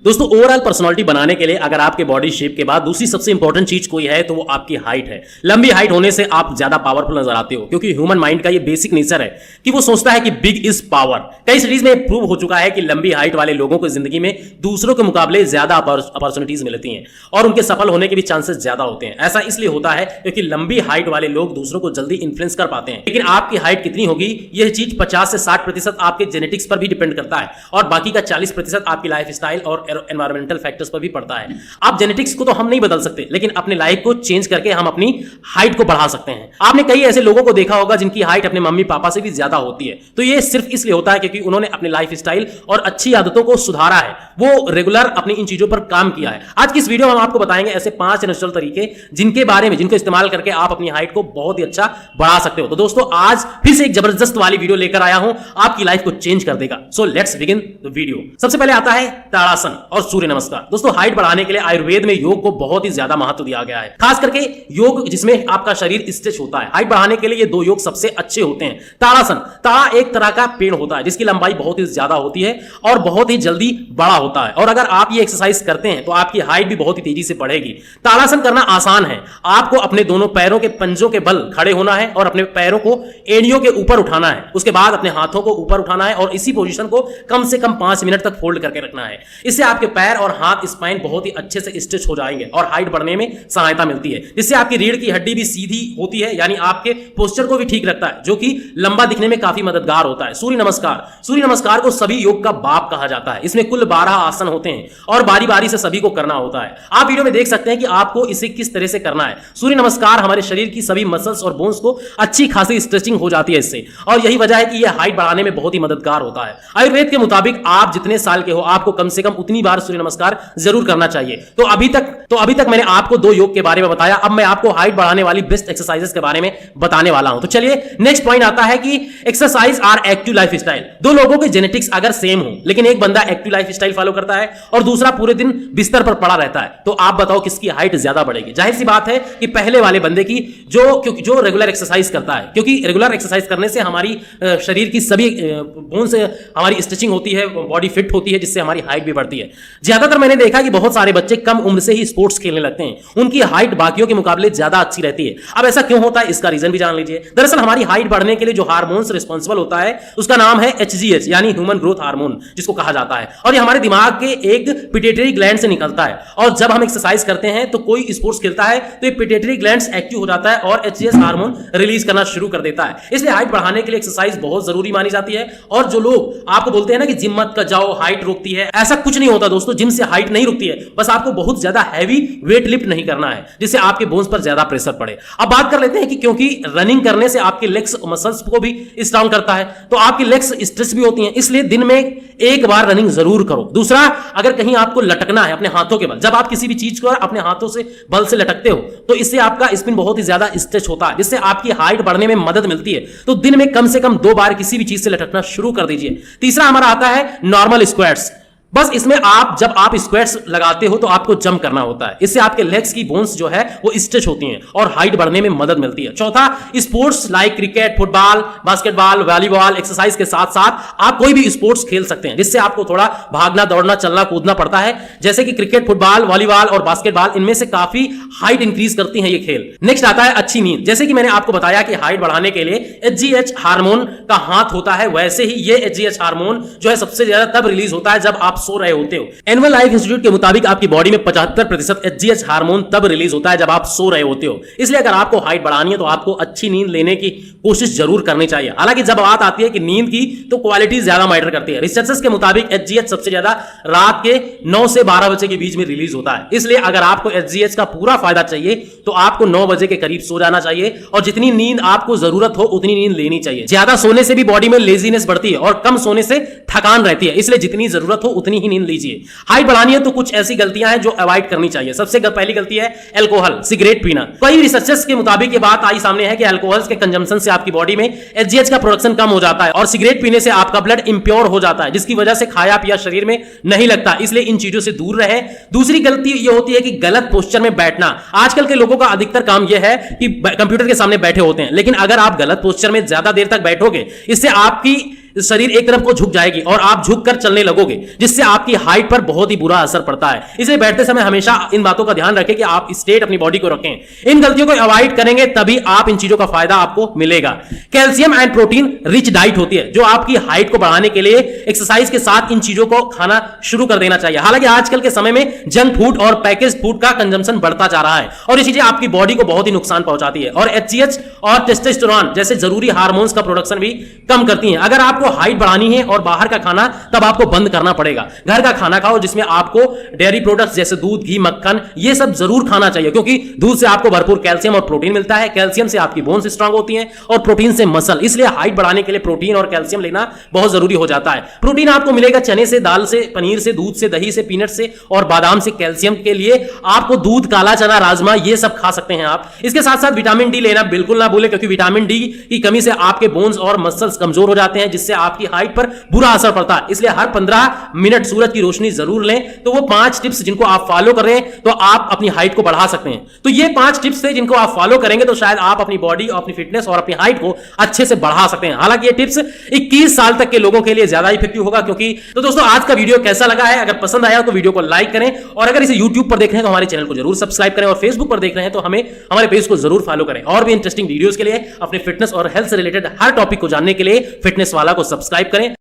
दोस्तों overall personality बनाने के लिए अगर आपके बॉडी शेप के बाद दूसरी सबसे इंपॉर्टेंट चीज कोई है तो वो आपकी हाइट है। लंबी हाइट होने से आप ज्यादा पावरफुल नजर आते हो, क्योंकि ह्यूमन माइंड का ये बेसिक नेचर है कि वो सोचता है कि बिग इज पावर। कई स्टडीज में प्रूव हो चुका है कि लंबी हाइट वाले लोगों को जिंदगी में दूसरों के मुकाबले ज्यादा अपॉर्चुनिटीज मिलती हैं और उनके सफल होने के भी चांसेस ज्यादा होते हैं। ऐसा इसलिए होता है क्योंकि लंबी हाइट वाले लोग दूसरों को जल्दी इन्फ्लुएंस कर पाते हैं। लेकिन आपकी हाइट कितनी होगी यह चीज 50 से 60% आपके जेनेटिक्स पर भी डिपेंड करता है और बाकी का 40% आपकी लाइफ स्टाइल और एनवायरमेंटल फैक्टर्स पर भी पड़ता है। आप जेनेटिक्स को तो हम नहीं बदल सकते, लेकिन अपने लाइफ को चेंज करके हम अपनी हाइट को बढ़ा सकते हैं। आपने कई ऐसे लोगों को देखा होगा जिनकी हाइट अपने मम्मी पापा से भी ज्यादा होती है, तो ये सिर्फ इसलिए होता है क्योंकि उन्होंने अपने लाइफ स्टाइल और अच्छी आदतों को सुधारा है, वो रेगुलर अपनी इन चीजों पर काम किया है। आज की इस वीडियो में हम आपको बताएंगे ऐसे 5 नेचुरल तरीके जिनको इस्तेमाल करके आप अपनी हाइट को बहुत ही अच्छा बढ़ा सकते हो। तो दोस्तों आज फिर से एक जबरदस्त वाली वीडियो लेकर आया हूं, आपकी लाइफ को चेंज कर देगा। So let's begin the video. सबसे पहले आता है ताड़ासन और सूर्य नमस्कार। दोस्तों हाइट बढ़ाने के लिए आयुर्वेद में योग को बहुत ही ज्यादा महत्व दिया गया है, खास करके योग जिसमें आपका शरीर स्ट्रेच होता है। हाइट बढ़ाने के लिए ये 2 योग सबसे अच्छे होते हैं। ताड़ासन, ताड़ा एक तरह का पेड़ होता है जिसकी लंबाई बहुत ही ज्यादा होती है और बहुत ही जल्दी बड़ा होता है, और अगर आप ये एक्सरसाइज करते हैं तो आपकी हाइट भी बहुत ही तेजी से बढ़ेगी। ताड़ासन करना आसान है, आपको अपने दोनों पैरों के पंजों के बल खड़े होना है और अपने पैरों को एड़ियों के ऊपर उठाना है। उसके बाद अपने हाथों को ऊपर उठाना है और इसी पोजीशन को कम से कम 5 मिनट तक फोल्ड करके रखना है। इससे आपके पैर और हाथ स्पाइन बहुत ही अच्छे से स्ट्रेच हो जाएंगे और हाइट बढ़ने में सहायता मिलती है। जिससे आपकी रीढ़ की हड्डी भी सीधी होती है, यानी आपके पोस्चर को भी ठीक रखता है, जो कि लंबा दिखने में काफी मददगार होता है। सूर्य नमस्कार, सूर्य नमस्कार को सभी योग का बाप कहा जाता है। इसमें कुल 12 आसन होते हैं और बारी बारी से सभी को करना होता है। आप वीडियो में देख सकते हैं कि आपको इसे किस तरह से करना है। सूर्य नमस्कार हमारे शरीर की सभी मसल्स और बोन्स को अच्छी खासी स्ट्रेचिंग हो जाती है इससे, और यही वजह है कि यह हाइट बढ़ाने में बहुत ही मददगार होता है। आयुर्वेद के मुताबिक आप जितने साल के हो आपको कम से कम उतनी बार सूर्य नमस्कार जरूर करना चाहिए। तो अभी तक मैंने आपको 2 योग के बारे में बताया, अब मैं आपको हाइट बढ़ाने वाली बेस्ट एक्सरसाइजेस के बारे में बताने वाला हूं। तो चलिए नेक्स्ट पॉइंट आता है कि exercise or active lifestyle. 2 लोगों के जेनेटिक्स अगर सेम हो, लेकिन एक बंदा एक्टिव लाइफ स्टाइल फॉलो करता है और दूसरा पूरे दिन बिस्तर पर पड़ा रहता है, तो आप बताओ किसकी हाइट ज्यादा बढ़ेगी। जाहिर सी बात है कि पहले वाले बंदे की, जो रेगुलर एक्सरसाइज करता है, क्योंकि रेगुलर एक्सरसाइज करने से हमारी शरीर की सभी बोन्स हमारी स्ट्रेचिंग होती है, बॉडी फिट होती है, जिससे हमारी हाइट भी बढ़ती है। ज्यादातर मैंने देखा कि बहुत सारे बच्चे कम उम्र से ही स्पोर्ट्स खेलने लगते हैं, उनकी हाइट बाकियों के मुकाबले ज्यादा अच्छी रहती है। अब ऐसा क्यों होता है, इसका रीजन भी जान लीजिए। दरअसल हमारी हाइट बढ़ने के लिए जो हार्मोन्स रिस्पॉन्सिबल होता है उसका नाम है HGH, यानी ह्यूमन ग्रोथ हार्मोन जिसको कहा जाता है, और ये हमारे दिमाग के एक पिट्यूटरी ग्लैंड से निकलता है। और जब हम एक्सरसाइज करते हैं तो कोई स्पोर्ट्स खेलता है तो ये पिट्यूटरी ग्लैंड एक्टिव हो जाता है और HGH हार्मोन रिलीज करना शुरू कर देता है। इसलिए हाइट बढ़ाने के लिए एक्सरसाइज बहुत जरूरी मानी जाती है। और जो लोग आपको बोलते हैं ना कि जिम मत जाओ, हाइट रोकती है, ऐसा कुछ नहीं होता दोस्तों। जिम से हाइट नहीं रुकती है, बस आपको बहुत ज्यादा हैवी वेट लिफ्ट नहीं करना है जिससे आपके बोन्स पर ज्यादा प्रेशर पड़े। अब बात कर लेते हैं कि क्योंकि रनिंग करने से आपके लेग्स मसल्स को भी स्ट्रांग करता है, तो आपकी लेग्स स्ट्रेच भी होती हैं, इसलिए दिन में एक बार रनिंग जरूर करो। दूसरा, अगर कहीं आपको लटकना है अपने हाथों के बल, जब आप किसी भी चीज को अपने हाथों से बल से लटकते हो तो इससे आपका स्पिन बहुत ही ज्यादा स्ट्रेच होता है, जिससे आपकी हाइट बढ़ने में मदद मिलती है। तो दिन में कम से कम 2 बार किसी भी चीज से लटकना शुरू कर दीजिए। तीसरा हमारा आता है नॉर्मल स्क्वाट्स। बस इसमें जब आप स्क्वाट्स लगाते हो तो आपको जंप करना होता है, इससे आपके लेग्स की बोन्स जो है वो स्ट्रेच होती हैं और हाइट बढ़ने में मदद मिलती है। चौथा, sports like cricket, football, basketball, volleyball exercise के साथ साथ आप कोई भी स्पोर्ट्स खेल सकते हैं, जिससे आपको थोड़ा भागना, दौड़ना, चलना, कूदना पड़ता है। जैसे कि क्रिकेट, फुटबॉल, वॉलीबॉल और बास्केटबॉल, इनमें से काफी हाइट इंक्रीज करती है ये खेल। नेक्स्ट आता है अच्छी नींद। जैसे कि मैंने आपको बताया कि हाइट बढ़ाने के लिए HGH हार्मोन का हाथ होता है, वैसे ही ये HGH हार्मोन जो है सबसे ज्यादा तब रिलीज होता है जब आप सो रहे होते हो। एनुअल लाइफ इंस्टीट्यूट के मुताबिक आपकी बॉडी में 75% HGH हार्मोन तब रिलीज होता है जब आप सो रहे होते हो। इसलिए अगर आपको हाइट बढ़ानी है तो आपको अच्छी नींद लेने की कोशिश जरूर करनी चाहिए। हालांकि जब बात आती है कि नींद की, तो क्वालिटी ज्यादा मैटर करती है। रिसर्चर्स के मुताबिक HGH सबसे ज्यादा रात के 9 से 12 बजे के बीच में रिलीज होता है। इसलिए अगर आपको HGH का पूरा फायदा चाहिए तो आपको 9 बजे के करीब सो जाना चाहिए और जितनी नींद आपको जरूरत हो उतनी नींद लेनी चाहिए। ज्यादा सोने से भी बॉडी में लेजीनेस बढ़ती है और कम सोने से थकान रहती है, इसलिए जितनी जरूरत हो उतनी ही नींद लीजिए। हाइट बढ़ानी है तो कुछ ऐसी गलतियां हैं जो अवॉइड करनी चाहिए। सबसे पहली गलती है अल्कोहल, सिगरेट पीना। कई रिसर्चर्स के मुताबिक ये बात आई सामने है कि अल्कोहल के कंजम्पशन से आपकी बॉडी में HGH का प्रोडक्शन कम हो जाता है और सिगरेट पीने से आपका ब्लड इंप्योर हो जाता है, जिसकी वजह से खाया पिया शरीर में नहीं लगता। इसलिए इन चीजों से दूर रहे। दूसरी गलती ये होती है कि गलत पोस्चर में बैठना। आजकल के लोगों का अधिकतर काम यह है कि कंप्यूटर के सामने बैठे होते हैं, लेकिन अगर आप गलत पोस्चर में ज्यादा देर तक बैठोगे, इससे आपकी शरीर एक तरफ को झुक जाएगी और आप झुक कर चलने लगोगे, जिससे आपकी हाइट पर बहुत ही बुरा असर पड़ता है। इसलिए बैठते समय हमेशा इन बातों का ध्यान रखें कि आप स्ट्रेट अपनी बॉडी को रखें। इन गलतियों को अवॉइड करेंगे तभी आप इन चीजों का फायदा आपको मिलेगा। Calcium and protein rich diet होती है जो आपकी हाइट को बढ़ाने के लिए एक्सरसाइज के साथ इन चीजों को खाना शुरू कर देना चाहिए। हालांकि आजकल के समय में जंक फूड और पैकेज फूड का कंजम्पशन बढ़ता जा रहा है और ये चीजें आपकी बॉडी को बहुत ही नुकसान पहुंचाती है और एचजीएच और टेस्टोस्टेरोन जैसे जरूरी हार्मोन्स का प्रोडक्शन भी कम करती हैं। अगर आपको हाइट बढ़ानी है और बाहर का खाना तब आपको बंद करना पड़ेगा। घर का खाना खाओ जिसमें आपको डेयरी प्रोडक्ट्स जैसे दूध, घी, मक्खन ये सब जरूर खाना चाहिए, क्योंकि दूध से आपको भरपूर कैल्शियम और प्रोटीन मिलता है। कैल्शियम से आपकी बोन्स स्ट्रांग होती हैं और प्रोटीन से मसल। इसलिए हाइट बढ़ाने के लिए प्रोटीन और कैल्शियम लेना बहुत जरूरी हो जाता है। प्रोटीन आपको मिलेगा चने से, दाल से, पनीर से, दूध से, दही से, पीनट से और बादाम से। कैल्शियम के लिए आपको दूध, काला चना, राजमा ये सब खा सकते हैं आप। इसके साथ साथ विटामिन डी लेना बिल्कुल ना भूलें, क्योंकि विटामिन डी की कमी से आपके बोन्स और मसल्स कमजोर हो जाते हैं, जिससे आपकी हाइट पर बुरा असर पड़ता है। इसलिए हर 15 मिनट सूरज की रोशनी जरूर लें। तो वो 5 टिप्स जिनको आप फॉलो कर रहे हैं तो आप अपनी हाइट को बढ़ा सकते हैं। तो ये 5 टिप्स थे जिनको आप फॉलो करेंगे तो शायद आप अपनी बॉडी, अपनी फिटनेस और अपनी हाइट को अच्छे से बढ़ा सकते हैं। हालांकि ये टिप्स 21 साल तक के लोगों के लिए ज्यादा इफेक्टिव होगा। क्योंकि तो दोस्तों आज का वीडियो कैसा लगा है, अगर पसंद आया तो वीडियो को लाइक करें और अगर इसे यूट्यूब पर देख रहे हैं तो हमारे चैनल को जरूर सब्सक्राइब करें और फेसबुक पर देख रहे हैं तो हमें हमारे पेज को जरूर फॉलो करें। और भी इंटरेस्टिंग वीडियोस के लिए अपने फिटनेस और हेल्थ से रिलेटेड हर टॉपिक को जानने के लिए फिटनेस वाला को सब्सक्राइब करें।